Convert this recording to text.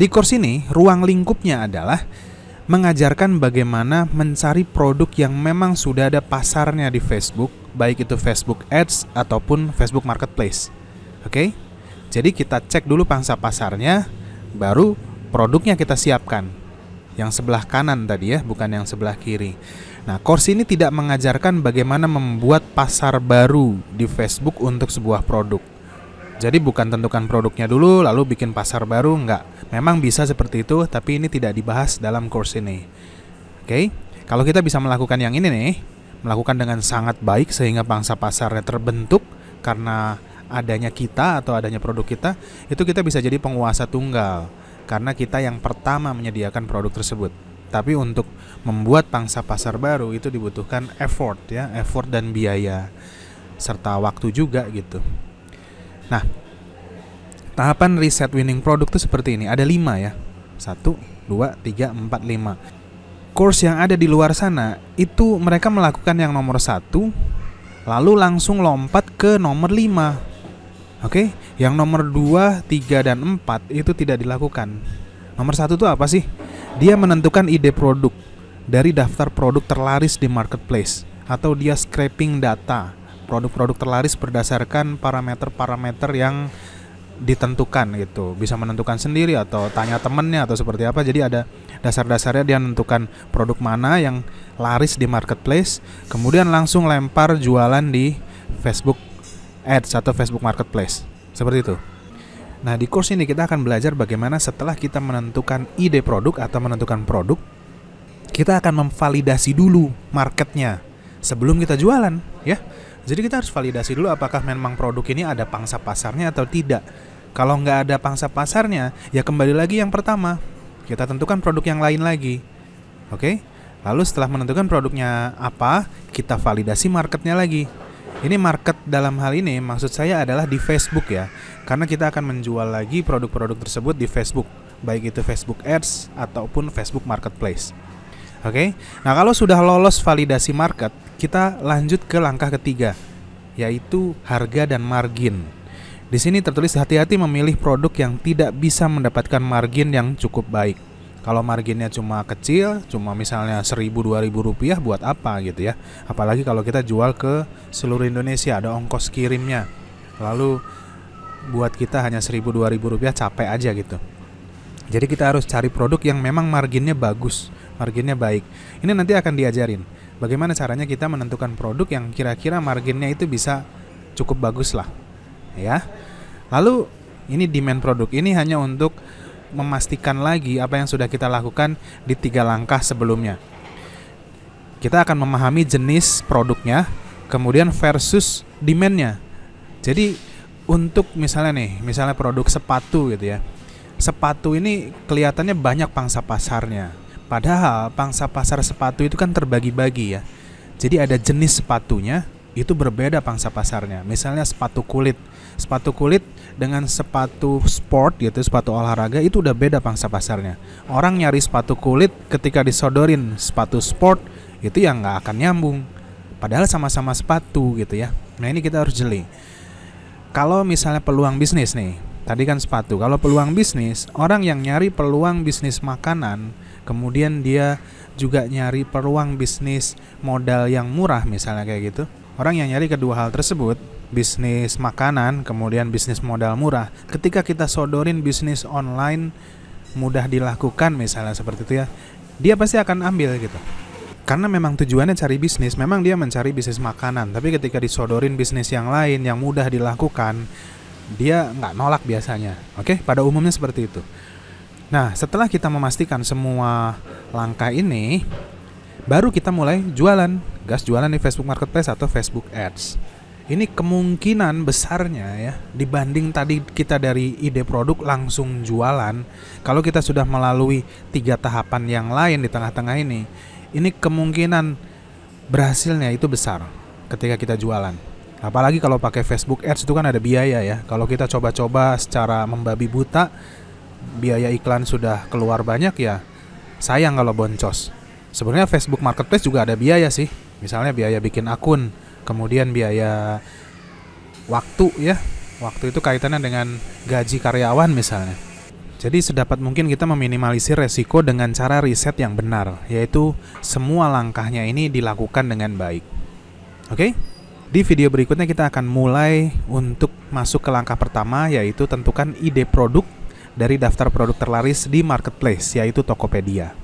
Di course ini, ruang lingkupnya adalah mengajarkan bagaimana mencari produk yang memang sudah ada pasarnya di Facebook, baik itu Facebook Ads ataupun Facebook Marketplace. Oke? Jadi kita cek dulu pangsa pasarnya, baru produknya kita siapkan. Yang sebelah kanan tadi ya, bukan yang sebelah kiri. Nah, course ini tidak mengajarkan bagaimana membuat pasar baru di Facebook untuk sebuah produk. Jadi bukan tentukan produknya dulu lalu bikin pasar baru, enggak. Memang bisa seperti itu, tapi ini tidak dibahas dalam course ini. Oke? Kalau kita bisa melakukan yang ini nih, melakukan dengan sangat baik sehingga pangsa pasarnya terbentuk karena adanya kita atau adanya produk kita, itu kita bisa jadi penguasa tunggal karena kita yang pertama menyediakan produk tersebut. Tapi untuk membuat pangsa pasar baru itu dibutuhkan effort ya, effort dan biaya serta waktu juga gitu. Nah, tahapan riset winning product itu seperti ini. Ada 5 ya. 1, 2, 3, 4, 5. Course yang ada di luar sana itu mereka melakukan yang nomor 1, lalu langsung lompat ke nomor 5. Oke? Yang nomor 2, 3, dan 4 itu tidak dilakukan. Nomor 1 itu apa sih? Dia menentukan ide produk dari daftar produk terlaris di marketplace, atau dia scraping data produk-produk terlaris berdasarkan parameter-parameter yang ditentukan gitu. Bisa menentukan sendiri atau tanya temennya atau seperti apa. Jadi ada dasar-dasarnya, dia menentukan produk mana yang laris di marketplace, kemudian langsung lempar jualan di Facebook Ads atau Facebook Marketplace. Seperti itu. Nah, di course ini kita akan belajar bagaimana setelah kita menentukan ide produk atau menentukan produk, kita akan memvalidasi dulu marketnya sebelum kita jualan ya. Jadi kita harus validasi dulu apakah memang produk ini ada pangsa pasarnya atau tidak. Kalau nggak ada pangsa pasarnya, ya kembali lagi yang pertama, kita tentukan produk yang lain lagi. Oke? Lalu setelah menentukan produknya apa, kita validasi marketnya lagi. Ini market dalam hal ini maksud saya adalah di Facebook ya. Karena kita akan menjual lagi produk-produk tersebut di Facebook, baik itu Facebook Ads ataupun Facebook Marketplace. Oke? Nah, kalau sudah lolos validasi market, kita lanjut ke langkah ketiga, yaitu harga dan margin. Di sini tertulis hati-hati memilih produk yang tidak bisa mendapatkan margin yang cukup baik. Kalau marginnya cuma kecil, cuma misalnya 1.000-2.000 rupiah, buat apa gitu ya. Apalagi kalau kita jual ke seluruh Indonesia, ada ongkos kirimnya. Lalu buat kita hanya 1.000-2.000 rupiah, capek aja gitu. Jadi kita harus cari produk yang memang marginnya bagus, marginnya baik. Ini nanti akan diajarin bagaimana caranya kita menentukan produk yang kira-kira marginnya itu bisa cukup bagus lah ya. Lalu ini demand produk, ini hanya untuk memastikan lagi apa yang sudah kita lakukan di 3 langkah sebelumnya. Kita akan memahami jenis produknya, kemudian versus demandnya. Jadi untuk misalnya produk sepatu gitu ya. Sepatu ini kelihatannya banyak pangsa pasarnya. Padahal pangsa pasar sepatu itu kan terbagi-bagi ya. Jadi ada jenis sepatunya, itu berbeda pangsa pasarnya. Misalnya sepatu kulit. Sepatu kulit dengan sepatu sport gitu, sepatu olahraga, itu udah beda pangsa pasarnya. Orang nyari sepatu kulit ketika disodorin sepatu sport, itu yang gak akan nyambung. Padahal sama-sama sepatu gitu ya. Nah, ini kita harus jeli. Kalau misalnya peluang bisnis nih, tadi kan sepatu. Kalau peluang bisnis, orang yang nyari peluang bisnis makanan, kemudian dia juga nyari peluang bisnis modal yang murah misalnya kayak gitu. Orang yang nyari kedua hal tersebut, bisnis makanan, kemudian bisnis modal murah, ketika kita sodorin bisnis online mudah dilakukan misalnya seperti itu ya, dia pasti akan ambil gitu. Karena memang tujuannya cari bisnis, memang dia mencari bisnis makanan. Tapi ketika disodorin bisnis yang lain yang mudah dilakukan, dia nggak nolak biasanya. Oke, pada umumnya seperti itu. Nah, setelah kita memastikan semua langkah ini, baru kita mulai jualan. Gas jualan di Facebook Marketplace atau Facebook Ads. Ini kemungkinan besarnya ya, dibanding tadi kita dari ide produk langsung jualan. Kalau kita sudah melalui 3 tahapan yang lain di tengah-tengah ini kemungkinan berhasilnya itu besar ketika kita jualan. Apalagi kalau pakai Facebook Ads itu kan ada biaya ya. Kalau kita coba-coba secara membabi buta, biaya iklan sudah keluar banyak ya, sayang kalau boncos. Sebenarnya Facebook Marketplace juga ada biaya sih. Misalnya biaya bikin akun, kemudian biaya waktu ya. Waktu itu kaitannya dengan gaji karyawan misalnya. Jadi sedapat mungkin kita meminimalisir resiko dengan cara riset yang benar, yaitu semua langkahnya ini dilakukan dengan baik. Oke? Di video berikutnya kita akan mulai untuk masuk ke langkah pertama, yaitu tentukan ide produk dari daftar produk terlaris di marketplace, yaitu Tokopedia.